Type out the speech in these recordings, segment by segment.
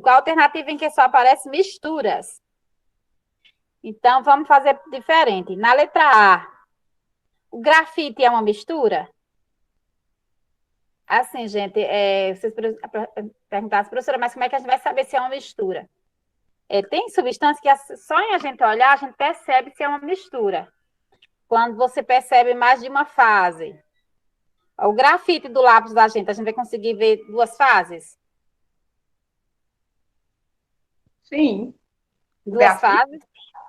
qual a alternativa em que só aparece misturas? Então, vamos fazer diferente. Na letra A, o grafite é uma mistura? Assim, gente, vocês perguntaram, professora, mas como é que a gente vai saber se é uma mistura? Tem substância que só em a gente olhar, a gente percebe se é uma mistura. Quando você percebe mais de uma fase. O grafite do lápis da gente, a gente vai conseguir ver duas fases? Sim. Duas fases?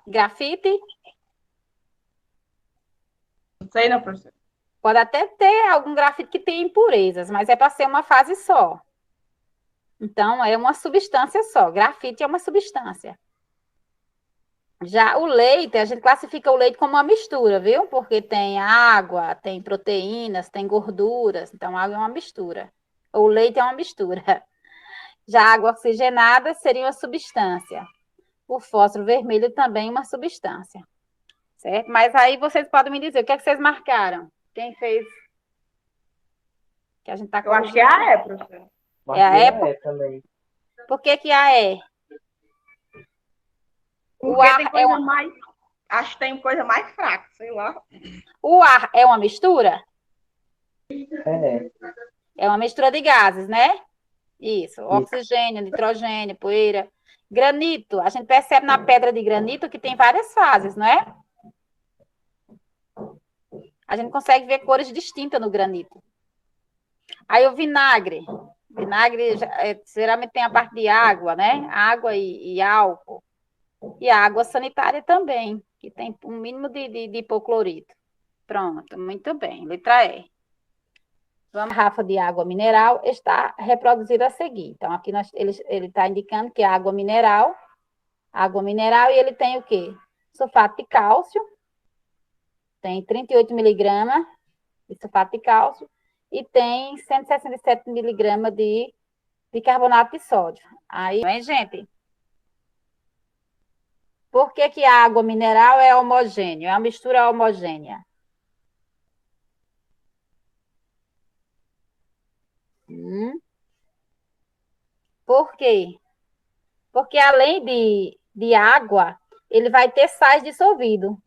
Grafite? Não sei, não, professor. Pode até ter algum grafite que tem impurezas, mas é para ser uma fase só. Então, é uma substância só. Grafite é uma substância. Já o leite, a gente classifica o leite como uma mistura, viu? Porque tem água, tem proteínas, tem gorduras. Então, a água é uma mistura. O leite é uma mistura. Já a água oxigenada seria uma substância. O fósforo vermelho também é uma substância. Certo? Mas aí vocês podem me dizer, o que é que vocês marcaram? Quem fez? Que a gente está Eu acho que é a E, professor. É a E também. Por que a E? Porque tem coisa mais... Acho que tem coisa mais fraca, sei lá. O ar é uma mistura? É. É uma mistura de gases, né? Isso. Oxigênio, nitrogênio, poeira. Granito. A gente percebe na pedra de granito que tem várias fases, não é? A gente consegue ver cores distintas no granito. Aí o vinagre. Vinagre geralmente tem a parte de água, né? Água e álcool. E a água sanitária também, que tem um mínimo de hipoclorito. Pronto, muito bem. Letra E. A garrafa de água mineral está reproduzida a seguir. Então, aqui ele está indicando que é água mineral, e ele tem o quê? Sulfato de cálcio, tem 38 miligramas de sulfato de cálcio, e tem 167 miligramas de bicarbonato de sódio. Aí, hein, gente? Por que a água mineral é homogênea? É uma mistura homogênea. Por quê? Porque além de água, ele vai ter sais dissolvidos.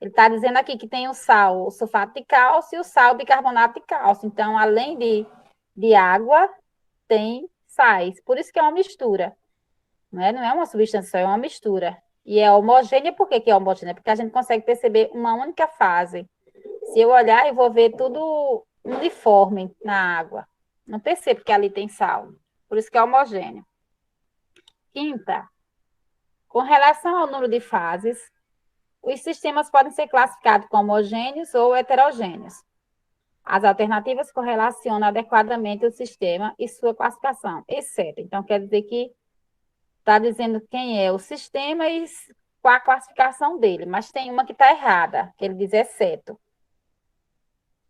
Ele está dizendo aqui que tem o sal, o sulfato de cálcio e o sal bicarbonato de cálcio. Então, além de água, tem sais. Por isso que é uma mistura. Não é uma substância só, é uma mistura. E é homogênea, por que é homogênea? Porque a gente consegue perceber uma única fase. Se eu olhar, eu vou ver tudo uniforme na água. Não percebo que ali tem sal. Por isso que é homogêneo. Quinta, com relação ao número de fases, os sistemas podem ser classificados como homogêneos ou heterogêneos. As alternativas correlacionam adequadamente o sistema e sua classificação, exceto. Então, quer dizer que está dizendo quem é o sistema e qual a classificação dele, mas tem uma que está errada, que ele diz exceto.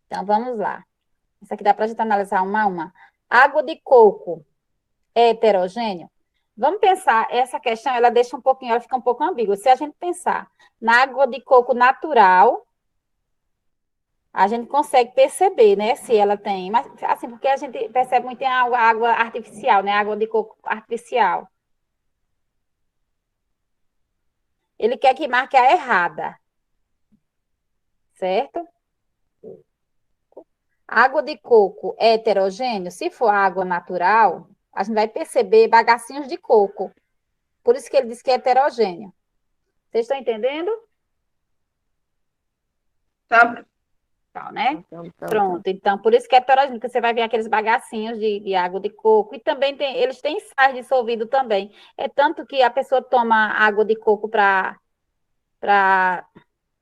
Então, vamos lá. Isso aqui dá para a gente analisar uma a uma. Água de coco é heterogêneo? Vamos pensar, essa questão, ela fica um pouco ambígua. Se a gente pensar na água de coco natural, a gente consegue perceber, né, se ela tem, mas assim, porque a gente percebe muito em água artificial, né, água de coco artificial. Ele quer que marque a errada, certo? Água de coco é heterogêneo? Se for água natural, a gente vai perceber bagacinhos de coco. Por isso que ele diz que é heterogêneo. Vocês estão entendendo? Tá. Tá, né? Pronto, então, por isso que é heterogêneo, porque você vai ver aqueles bagacinhos de água de coco, e também eles têm sais dissolvido também. É tanto que a pessoa toma água de coco para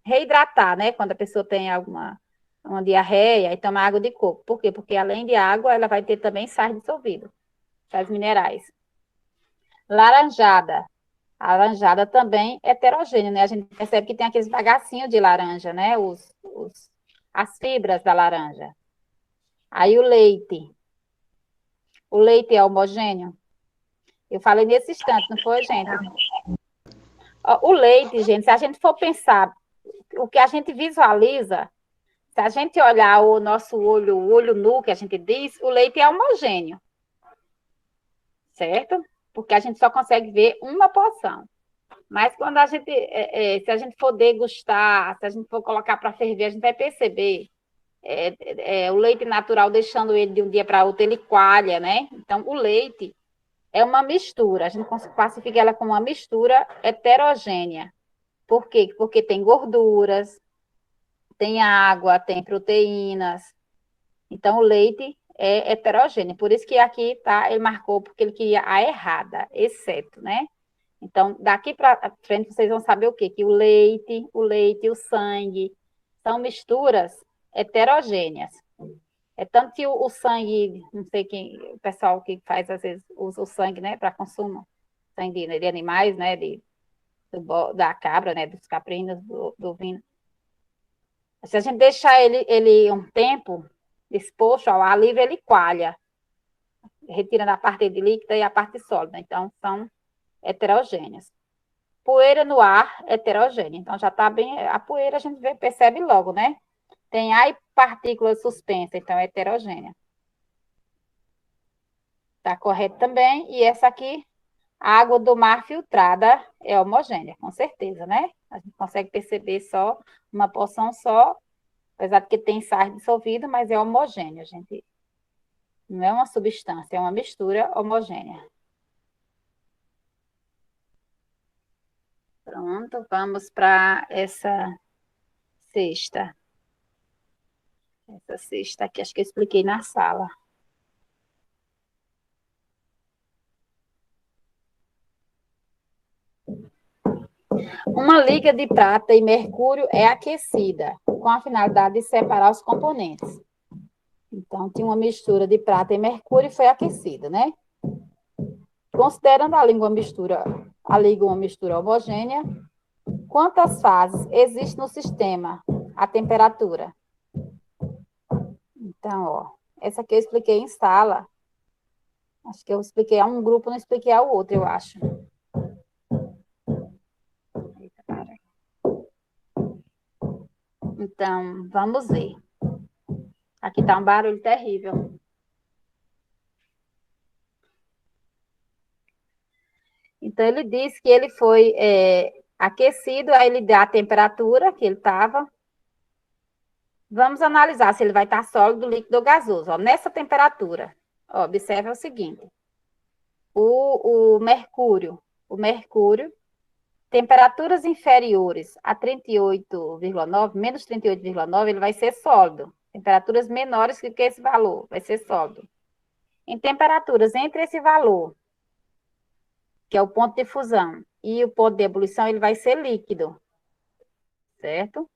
reidratar, né? Quando a pessoa tem uma diarreia, e toma água de coco. Por quê? Porque além de água, ela vai ter também sais dissolvidos, sais minerais. Laranjada. A laranjada também é heterogênea, né? A gente percebe que tem aqueles bagacinhos de laranja, né? As fibras da laranja. Aí o leite. O leite é homogêneo? Eu falei nesse instante, não foi, gente? O leite, gente, se a gente for pensar o que a gente visualiza, se a gente olhar o nosso olho nu, que a gente diz, o leite é homogêneo. Certo? porque a gente só consegue ver uma porção. Mas quando a gente, se a gente for degustar, se a gente for colocar para ferver, a gente vai perceber o leite natural, deixando ele de um dia para outro, ele coalha, né? Então, o leite é uma mistura, a gente classifica ela como uma mistura heterogênea. Por quê? Porque tem gorduras, tem água, tem proteínas. Então, o leite é heterogêneo. Por isso que aqui tá, ele marcou, porque ele queria a errada, exceto, né? Então, daqui para frente, vocês vão saber o quê? Que o sangue são misturas heterogêneas. É tanto que o sangue, não sei quem, o pessoal que faz, às vezes, usa o sangue, né, para consumo, sangue de animais, né, da cabra, né, dos caprinos, do ovino. Se a gente deixar ele um tempo exposto ao ar livre, ele coalha, retirando a parte de líquida e a parte sólida. Então, são heterogêneas. Poeira no ar, heterogênea. Então, já está bem... A poeira a gente percebe logo, né? Tem ar e partículas suspensas, então é heterogênea. Está correto também. E essa aqui, a água do mar filtrada é homogênea, com certeza, né? A gente consegue perceber só uma porção só, apesar de que tem sais dissolvido, mas é homogênea, gente. Não é uma substância, é uma mistura homogênea. Pronto, vamos para essa cesta. Essa cesta aqui, acho que eu expliquei na sala. Uma liga de prata e mercúrio é aquecida, com a finalidade de separar os componentes. Então, tinha uma mistura de prata e mercúrio e foi aquecida, né? Considerando a liga uma mistura homogênea, quantas fases existem no sistema? A temperatura. Então, ó, essa aqui eu expliquei em sala. Acho que eu expliquei a um grupo, não expliquei ao outro, eu acho. Então, vamos ver. Aqui está um barulho terrível. Então, ele disse que ele foi aquecido, aí ele dá a temperatura que ele estava. Vamos analisar se ele vai estar sólido, líquido ou gasoso. Ó, nessa temperatura, ó, observe o seguinte. O mercúrio, temperaturas inferiores a 38,9, menos 38,9, ele vai ser sólido. Temperaturas menores que esse valor, vai ser sólido. Em temperaturas entre esse valor, que é o ponto de fusão, e o ponto de ebulição, ele vai ser líquido, certo?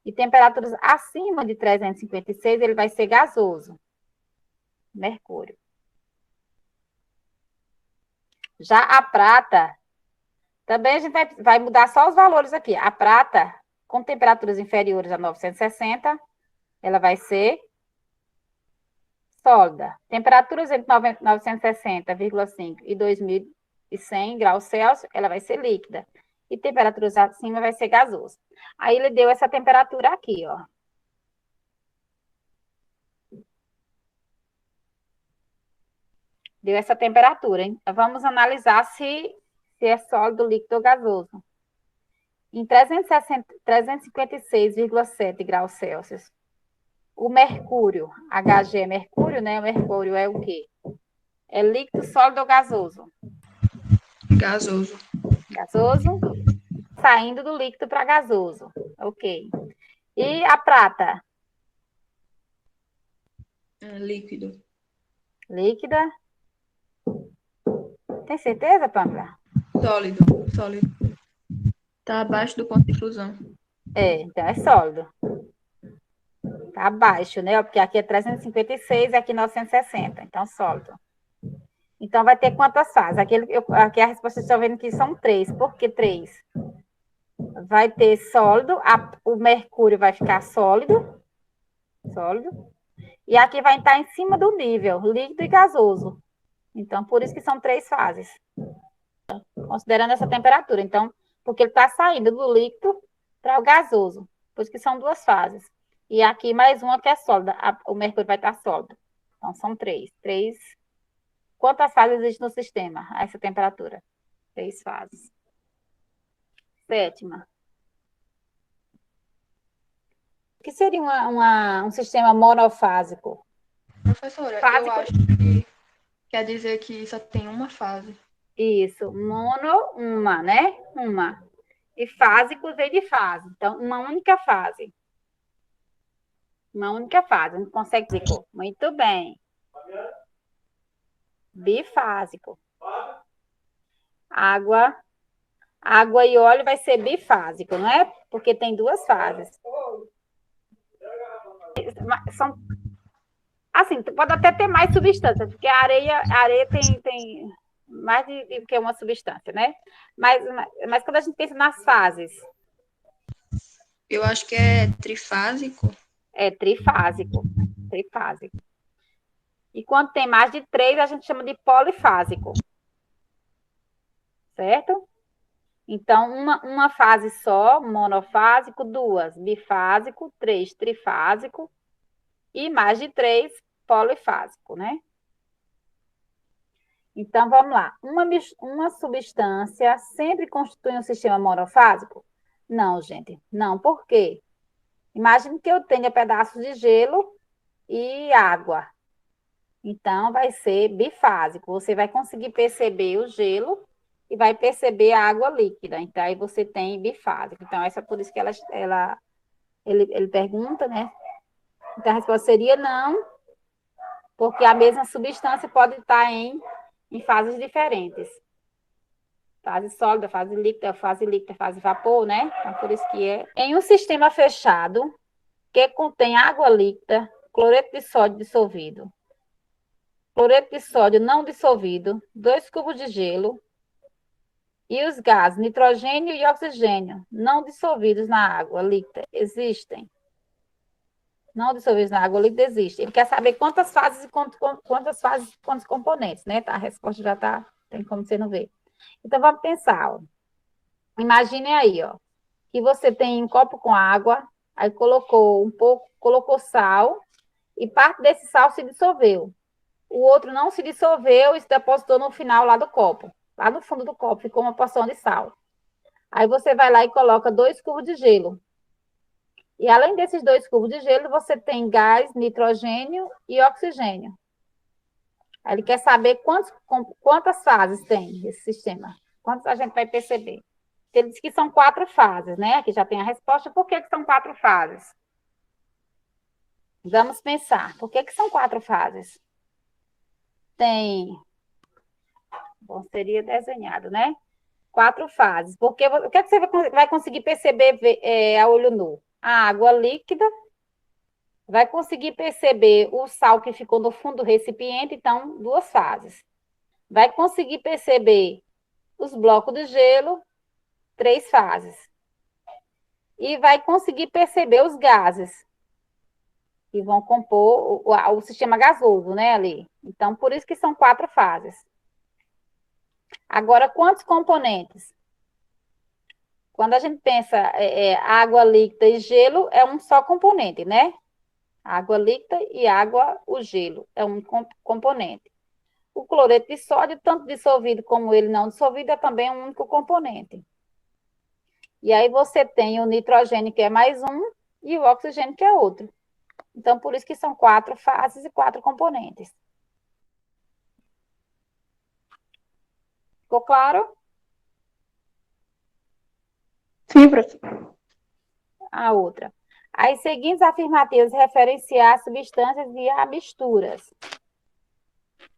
E temperaturas acima de 356, ele vai ser gasoso, mercúrio. Já a prata, também a gente vai mudar só os valores aqui. A prata, com temperaturas inferiores a 960, ela vai ser sólida. Temperaturas entre 960,5 e 2100 graus Celsius, ela vai ser líquida. E temperaturas acima vai ser gasoso. Aí ele deu essa temperatura aqui, ó. Deu essa temperatura, hein? Então, vamos analisar se é sólido, líquido ou gasoso. Em 356,7 graus Celsius, o mercúrio, Hg é mercúrio, né? O mercúrio é o quê? É líquido, sólido ou gasoso? Gasoso. Gasoso, saindo do líquido para gasoso. Ok. E a prata? Líquido. Líquida. Tem certeza, Pamela? Sólido. Está abaixo do ponto de fusão. Então é sólido. Tá abaixo, né? Porque aqui é 356 e aqui 960. Então, sólido. Então, vai ter quantas fases? Aqui a resposta está vendo que são 3. Por que 3? Vai ter sólido, o mercúrio vai ficar sólido. E aqui vai estar em cima do nível, líquido e gasoso. Então, por isso que são 3 fases. Considerando essa temperatura. Então, porque ele está saindo do líquido para o gasoso. Por isso que são 2 fases. E aqui mais uma que é sólida. O mercúrio vai estar sólido. Então, são 3. 3 Quantas fases existem no sistema a essa temperatura? 3 fases. Sétima. O que seria um sistema monofásico? Professora, eu Fásico? acho que quer dizer que só tem uma fase. Isso, uma, né? Uma. E fásico vem de fase. Então, uma única fase. Uma única fase. Não consegue dizer cor. Muito bem. Bifásico. Água e óleo vai ser bifásico, não é? Porque tem duas fases. São, assim, pode até ter mais substâncias, porque a areia tem mais do que uma substância, né? Mas quando a gente pensa nas fases, Eu acho que é trifásico. é trifásico. Trifásico. E quando tem mais de 3, a gente chama de polifásico. Certo? Então, uma fase só, monofásico, 2, bifásico, 3, trifásico, e mais de 3, polifásico, né? Então, vamos lá. Uma substância sempre constitui um sistema monofásico? Não, gente. Não, por quê? Imagine que eu tenha pedaços de gelo e água. Então, vai ser bifásico. Você vai conseguir perceber o gelo e vai perceber a água líquida. Então, aí você tem bifásico. Então, essa é por isso que ele pergunta, né? Então, a resposta seria não, porque a mesma substância pode estar em fases diferentes. Fase sólida, fase líquida, fase vapor, né? Então, por isso que é. Em um sistema fechado, que contém água líquida, cloreto de sódio dissolvido, cloreto de sódio não dissolvido, 2 cubos de gelo, e os gases nitrogênio e oxigênio não dissolvidos na água líquida existem? Não dissolvidos na água líquida existem. Ele quer saber quantas fases e quantos componentes, né? Tá, a resposta já está, tem como você não ver. Então, vamos pensar, ó. Imagine aí, ó, que você tem um copo com água, aí colocou sal, e parte desse sal se dissolveu. O outro não se dissolveu e se depositou no final lá do copo. Lá no fundo do copo ficou uma porção de sal. Aí você vai lá e coloca 2 cubos de gelo. E além desses 2 cubos de gelo, você tem gás, nitrogênio e oxigênio. Aí ele quer saber quantas fases tem esse sistema. Quantas a gente vai perceber? Ele diz que são 4 fases, né? Aqui já tem a resposta. Por que são 4 fases? Vamos pensar. Por que são 4 fases? Tem... Bom, seria desenhado, né? 4 fases. Porque o que, é que você vai conseguir perceber a olho nu? A água líquida, vai conseguir perceber o sal que ficou no fundo do recipiente, então, 2 fases. Vai conseguir perceber os blocos de gelo, 3 fases. E vai conseguir perceber os gases, que vão compor o sistema gasoso, né, ali. Então, por isso que são 4 fases. Agora, quantos componentes? Quando a gente pensa água líquida e gelo, é um só componente, né? Água líquida e o gelo, é um componente. O cloreto de sódio, tanto dissolvido como ele não dissolvido, é também um único componente. E aí você tem o nitrogênio, que é mais um, e o oxigênio, que é outro. Então, por isso que são 4 fases e 4 componentes. Ficou claro? Sim, professor. A outra. As seguintes afirmativas referenciar substâncias e a misturas.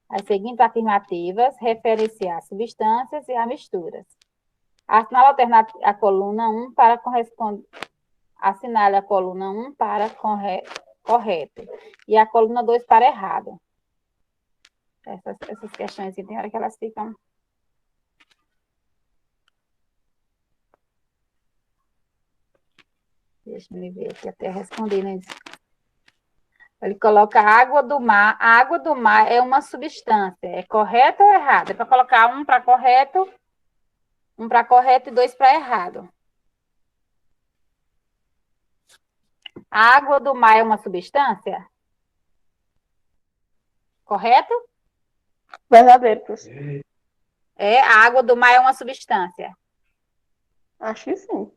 As seguintes afirmativas referenciar substâncias e a misturas. Assinale a coluna 1 para corresponder. Assinale a coluna 1 para correto. E a coluna 2 para errado. Essas questões aqui, tem hora que elas ficam... Deixa eu ver aqui, até respondi, né? Ele coloca água do mar. A água do mar é uma substância. É correto ou errado? É para colocar um para correto e 2 para errado. A água do mar é uma substância? Correto? Verdadeiro, professor. A água do mar é uma substância. Acho que sim.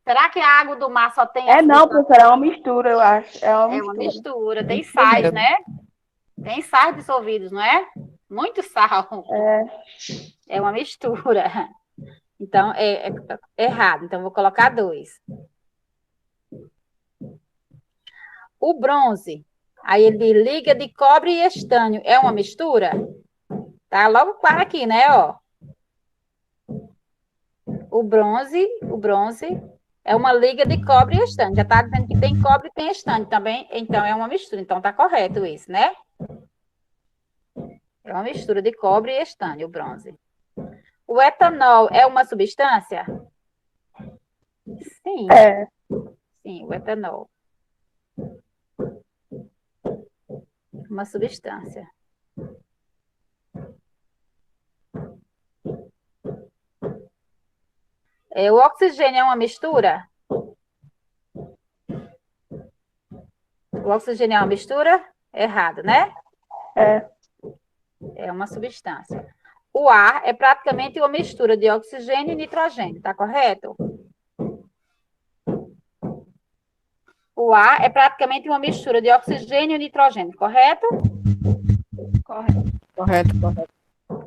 Será que a água do mar só tem a É não, substância? professor, é uma mistura, eu acho. É uma É uma mistura. mistura. Tem sais, né? Tem sais dissolvidos, não é? Muito sal. É uma mistura. Então, é errado. Então, vou colocar 2. O bronze. Aí ele diz liga de cobre e estânio. É uma mistura? Tá logo claro aqui, né? Ó. O bronze é uma liga de cobre e estânio. Já está dizendo que tem cobre e tem estânio também. Então, é uma mistura. Então, tá correto isso, né? É uma mistura de cobre e estânio, o bronze. O etanol é uma substância? Sim, É. sim, o etanol. Uma substância. O oxigênio é uma mistura? O oxigênio é uma mistura? Errado, né? É uma substância. O ar é praticamente uma mistura de oxigênio e nitrogênio, tá correto? O ar é praticamente uma mistura de oxigênio e nitrogênio, correto? Correto.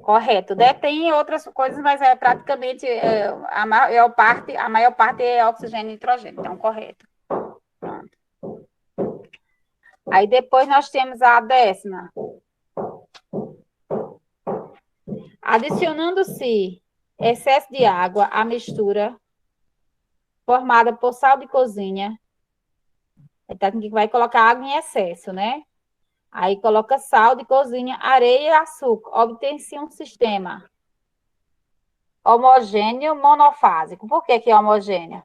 Correto, né? Tem outras coisas, mas é praticamente a maior parte é oxigênio e nitrogênio, então correto. Pronto. Aí depois nós temos a 10ª. Adicionando-se excesso de água à mistura formada por sal de cozinha, então aqui vai colocar água em excesso, né? Aí coloca sal de cozinha, areia e açúcar. Obtém-se um sistema homogêneo monofásico. Por que que é homogêneo?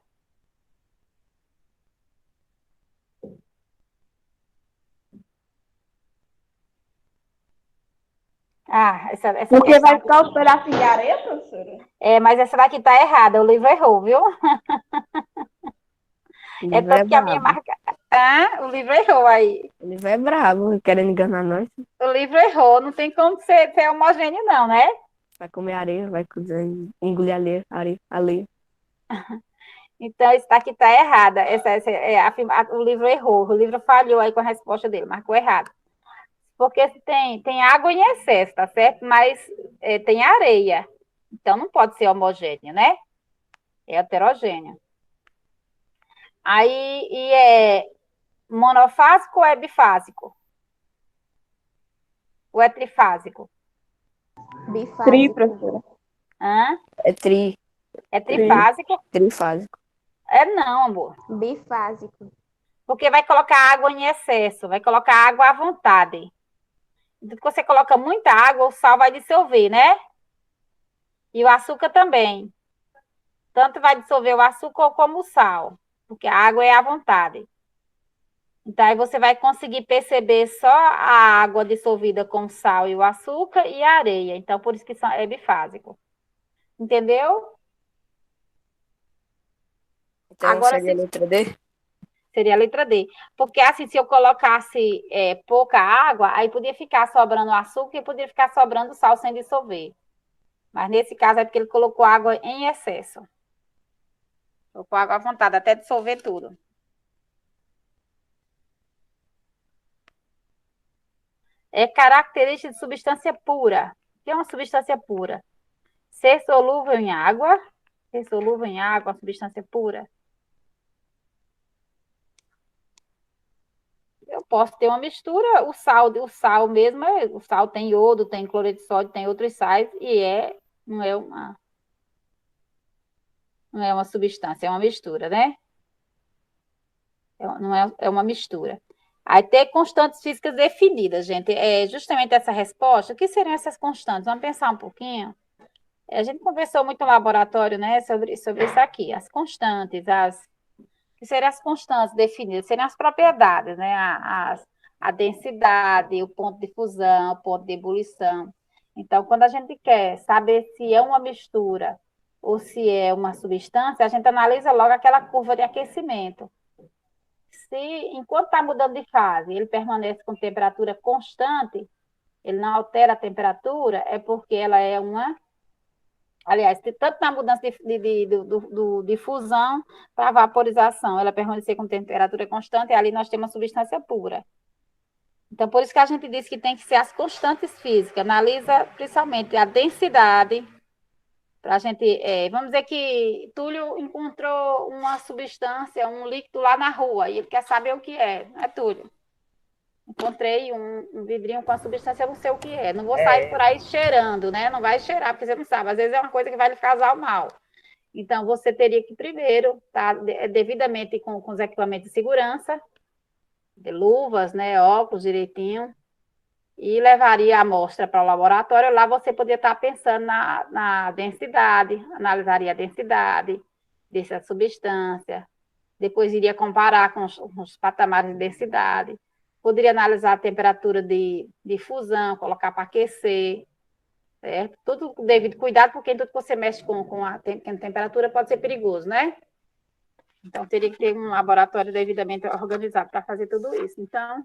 Essa Porque questão... vai ficar os pedacinhos de areia, professora? mas essa daqui tá errada, o livro errou, viu? É tanto que a minha marca... o livro errou aí. O livro é bravo, querendo enganar nós. O livro errou, não tem como ser homogêneo não, né? Vai comer areia, vai engolir areia. Então, isso daqui está errada. O livro errou, o livro falhou aí com a resposta dele, marcou errado. Porque tem água em excesso, tá certo? Mas tem areia. Então, não pode ser homogêneo, né? É heterogêneo. Aí, é monofásico ou é bifásico? Ou é trifásico? Tri, professora. Hã? É É trifásico? trifásico. Não, amor. Bifásico. Porque vai colocar água em excesso, vai colocar água à vontade. Então, quando você coloca muita água, o sal vai dissolver, né? E o açúcar também. Tanto vai dissolver o açúcar como o sal, porque a água é à vontade. Então, aí você vai conseguir perceber só a água dissolvida com o sal e o açúcar e a areia. Então, por isso que é bifásico. Entendeu? Então Agora, seria a letra D? seria a letra D. Porque assim, se eu colocasse pouca água, aí podia ficar sobrando açúcar e podia ficar sobrando sal sem dissolver. Mas nesse caso é porque ele colocou água em excesso. Colocou água à vontade, até dissolver tudo. É característica de substância pura. O que é uma substância pura? Ser solúvel em água. Ser solúvel em água, uma substância pura. Eu posso ter uma mistura, o sal mesmo, o sal tem iodo, tem cloreto de sódio, tem outros sais, e não é uma substância, é uma mistura, né? É uma mistura. Aí ter constantes físicas definidas, gente. É justamente essa resposta. O que seriam essas constantes? Vamos pensar um pouquinho. A gente conversou muito no laboratório, né, sobre isso aqui. As constantes, que seriam as constantes definidas, seriam as propriedades, né? A densidade, o ponto de fusão, o ponto de ebulição. Então, quando a gente quer saber se é uma mistura ou se é uma substância, a gente analisa logo aquela curva de aquecimento. se enquanto está mudando de fase, ele permanece com temperatura constante, ele não altera a temperatura, é porque ela é uma. Aliás, tanto na mudança de fusão para vaporização, ela permanecer com temperatura constante, ali nós temos uma substância pura. Então, por isso que a gente diz que tem que ser as constantes físicas. Analisa principalmente a densidade, para a gente. Vamos dizer que Túlio encontrou uma substância, um líquido lá na rua, e ele quer saber o que é, não é, Túlio? Encontrei um vidrinho com a substância, eu não sei o que é. Não vou sair por aí cheirando, né? Não vai cheirar, porque você não sabe. Às vezes é uma coisa que vai lhe causar o mal. Então, você teria que primeiro estar devidamente com os equipamentos de segurança, de luvas, né? Óculos direitinho, e levaria a amostra para o laboratório. Lá você poderia estar pensando na densidade, analisaria a densidade dessa substância, depois iria comparar com os patamares de densidade. Poderia analisar a temperatura de fusão, colocar para aquecer, certo? Tudo devido cuidado, porque tudo que você mexe com a temperatura pode ser perigoso, né? Então, teria que ter um laboratório devidamente organizado para fazer tudo isso. Então,